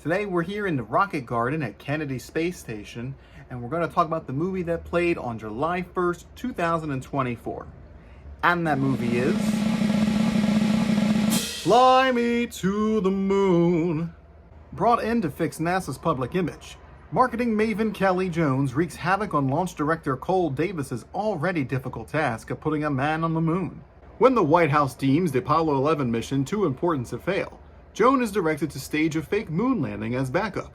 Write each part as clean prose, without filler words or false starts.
Today we're here in the Rocket Garden at Kennedy Space Station, and we're going to talk about the movie that played on July 1st, 2024. And that movie is... Fly Me to the Moon. Brought in to fix NASA's public image, marketing maven Kelly Jones wreaks havoc on launch director Cole Davis's already difficult task of putting a man on the moon. When the White House deems the Apollo 11 mission too important to fail, Joan is directed to stage a fake moon landing as backup.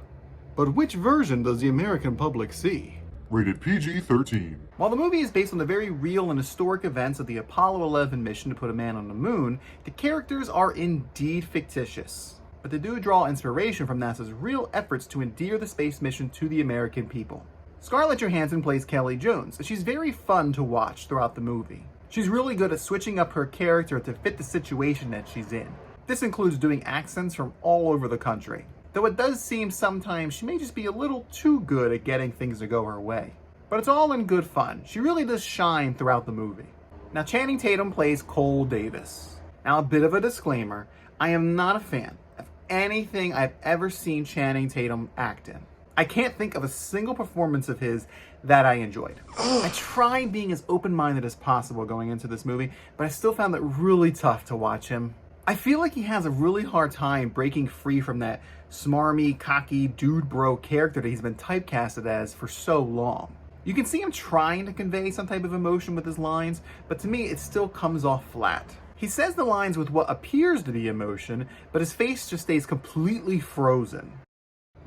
But which version does the American public see? Rated PG-13. While the movie is based on the very real and historic events of the Apollo 11 mission to put a man on the moon, the characters are indeed fictitious. But they do draw inspiration from NASA's real efforts to endear the space mission to the American people. Scarlett Johansson plays Kelly Jones, and she's very fun to watch throughout the movie. She's really good at switching up her character to fit the situation that she's in. This includes doing accents from all over the country, though it does seem sometimes she may just be a little too good at getting things to go her way. But it's all in good fun. She really does shine throughout the movie. Now, Channing Tatum plays Cole Davis. Now, a bit of a disclaimer, I am not a fan of anything I've ever seen Channing Tatum act in. I can't think of a single performance of his that I enjoyed. I tried being as open-minded as possible going into this movie, but I still found it really tough to watch him. I feel like he has a really hard time breaking free from that smarmy, cocky, dude bro character that he's been typecasted as for so long. You can see him trying to convey some type of emotion with his lines, but to me it still comes off flat. He says the lines with what appears to be emotion, but his face just stays completely frozen.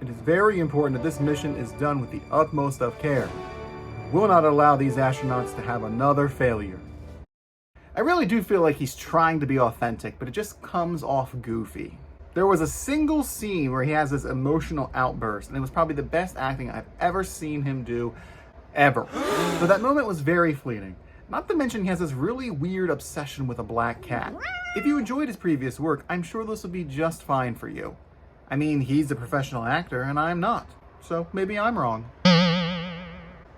It is very important that this mission is done with the utmost of care. We'll not allow these astronauts to have another failure. I really do feel like he's trying to be authentic, but it just comes off goofy. There was a single scene where he has this emotional outburst, and it was probably the best acting I've ever seen him do, ever. So that moment was very fleeting. Not to mention he has this really weird obsession with a black cat. If you enjoyed his previous work, I'm sure this will be just fine for you. I mean, he's a professional actor, and I'm not. So maybe I'm wrong.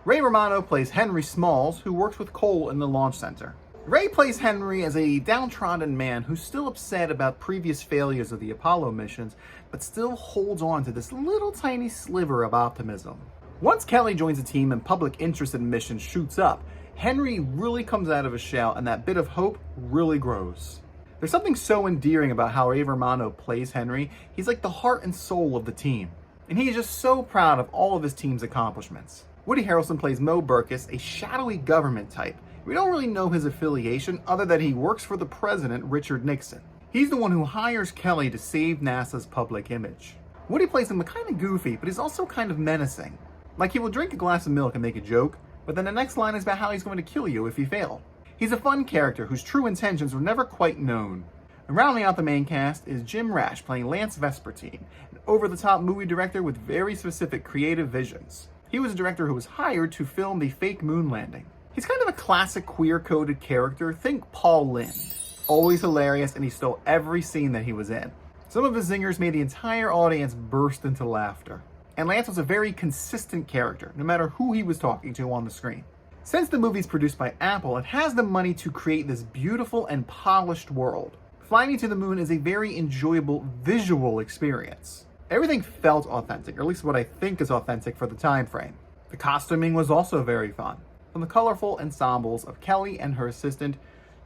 Ray Romano plays Henry Smalls, who works with Cole in the launch center. Ray plays Henry as a downtrodden man who's still upset about previous failures of the Apollo missions, but still holds on to this little tiny sliver of optimism. Once Kelly joins the team and public interest in the mission shoots up, Henry really comes out of his shell and that bit of hope really grows. There's something so endearing about how Ray Romano plays Henry. He's like the heart and soul of the team. And he is just so proud of all of his team's accomplishments. Woody Harrelson plays Mo Burkus, a shadowy government type. We don't really know his affiliation other than he works for the president, Richard Nixon. He's the one who hires Kelly to save NASA's public image. Woody plays him kind of goofy, but he's also kind of menacing. Like he will drink a glass of milk and make a joke, but then the next line is about how he's going to kill you if you fail. He's a fun character whose true intentions were never quite known. And rounding out the main cast is Jim Rash playing Lance Vespertine, an over-the-top movie director with very specific creative visions. He was a director who was hired to film the fake moon landing. He's kind of a classic queer-coded character, think Paul Lynde. Always hilarious, and he stole every scene that he was in. Some of his zingers made the entire audience burst into laughter. And Lance was a very consistent character, no matter who he was talking to on the screen. Since the movie's produced by Apple, it has the money to create this beautiful and polished world. Flying to the Moon is a very enjoyable visual experience. Everything felt authentic, or at least what I think is authentic for the time frame. The costuming was also very fun. From the colorful ensembles of Kelly and her assistant,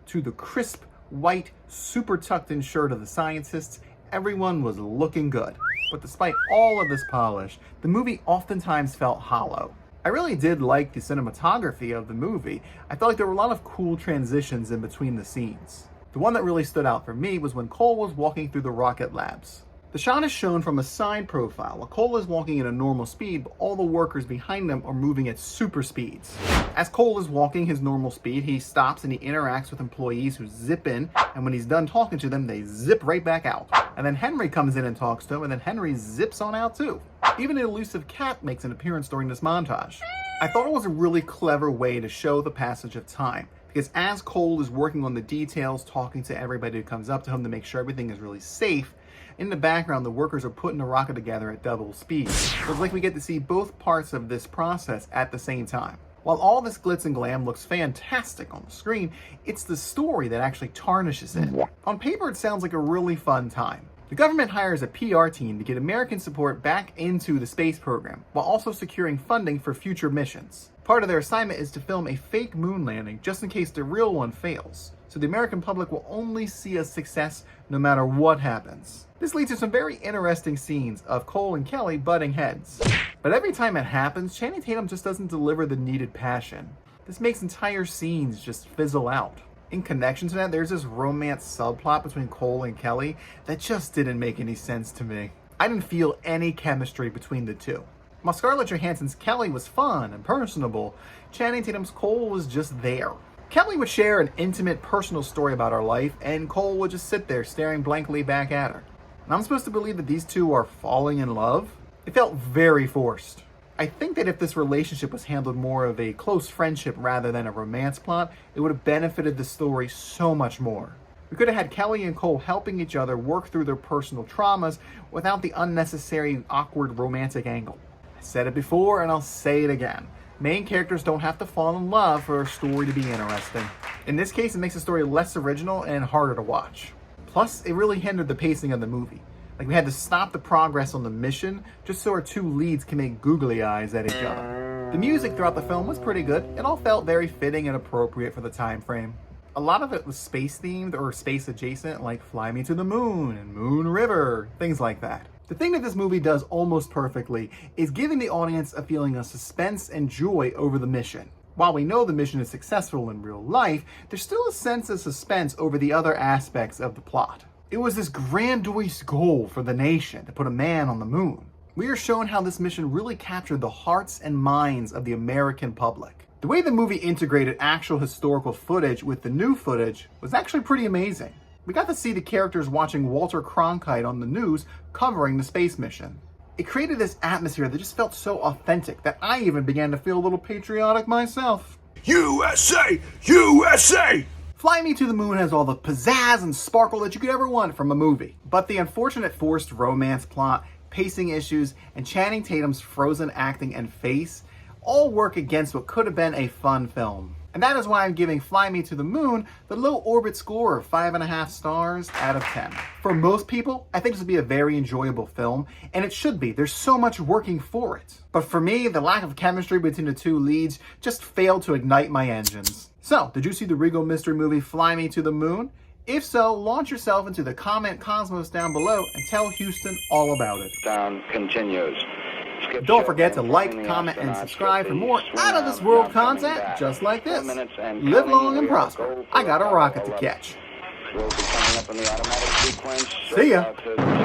to the crisp, white, super tucked-in shirt of the scientists, everyone was looking good. But despite all of this polish, the movie oftentimes felt hollow. I really did like the cinematography of the movie. I felt like there were a lot of cool transitions in between the scenes. The one that really stood out for me was when Cole was walking through the rocket labs. The shot is shown from a side profile, while Cole is walking at a normal speed, but all the workers behind him are moving at super speeds. As Cole is walking his normal speed, he stops and he interacts with employees who zip in, and when he's done talking to them, they zip right back out. And then Henry comes in and talks to him, and then Henry zips on out too. Even an elusive cat makes an appearance during this montage. I thought it was a really clever way to show the passage of time, because as Cole is working on the details, talking to everybody who comes up to him to make sure everything is really safe, in the background, the workers are putting the rocket together at double speed. So it's like we get to see both parts of this process at the same time. While all this glitz and glam looks fantastic on the screen, it's the story that actually tarnishes it. On paper, it sounds like a really fun time. The government hires a PR team to get American support back into the space program, while also securing funding for future missions. Part of their assignment is to film a fake moon landing just in case the real one fails, so the American public will only see a success no matter what happens. This leads to some very interesting scenes of Cole and Kelly butting heads. But every time it happens, Channing Tatum just doesn't deliver the needed passion. This makes entire scenes just fizzle out. In connection to that, there's this romance subplot between Cole and Kelly that just didn't make any sense to me. I didn't feel any chemistry between the two. While Scarlett Johansson's Kelly was fun and personable, Channing Tatum's Cole was just there. Kelly would share an intimate, personal story about her life, and Cole would just sit there staring blankly back at her. And I'm supposed to believe that these two are falling in love? It felt very forced. I think that if this relationship was handled more of a close friendship rather than a romance plot, it would have benefited the story so much more. We could have had Kelly and Cole helping each other work through their personal traumas without the unnecessary, awkward romantic angle. I said it before and I'll say it again. Main characters don't have to fall in love for a story to be interesting. In this case, it makes the story less original and harder to watch. Plus, it really hindered the pacing of the movie. Like, we had to stop the progress on the mission just so our two leads can make googly eyes at each other. The music throughout the film was pretty good. It all felt very fitting and appropriate for the time frame. A lot of it was space themed or space adjacent, like Fly Me to the Moon and Moon River, things like that. The thing that this movie does almost perfectly is giving the audience a feeling of suspense and joy over the mission. While we know the mission is successful in real life, there's still a sense of suspense over the other aspects of the plot. It was this grandiose goal for the nation to put a man on the moon. We are shown how this mission really captured the hearts and minds of the American public. The way the movie integrated actual historical footage with the new footage was actually pretty amazing. We got to see the characters watching Walter Cronkite on the news covering the space mission. It created this atmosphere that just felt so authentic that I even began to feel a little patriotic myself. USA! USA! Fly Me to the Moon has all the pizzazz and sparkle that you could ever want from a movie. But the unfortunate forced romance plot, pacing issues, and Channing Tatum's frozen acting and face all work against what could have been a fun film. And that is why I'm giving Fly Me to the Moon the low orbit score of 5.5 stars out of 10. For most people, I think this would be a very enjoyable film, and it should be. There's so much working for it. But for me, the lack of chemistry between the two leads just failed to ignite my engines. So, did you see the Regal mystery movie Fly Me to the Moon? If so, launch yourself into the comment cosmos down below and tell Houston all all it. Down continues. Don't forget to like, comment, and subscribe for more out-of-this-world content just like this. Live long and prosper. I got a rocket to catch. We'll be coming up in the automatic sequence. See ya.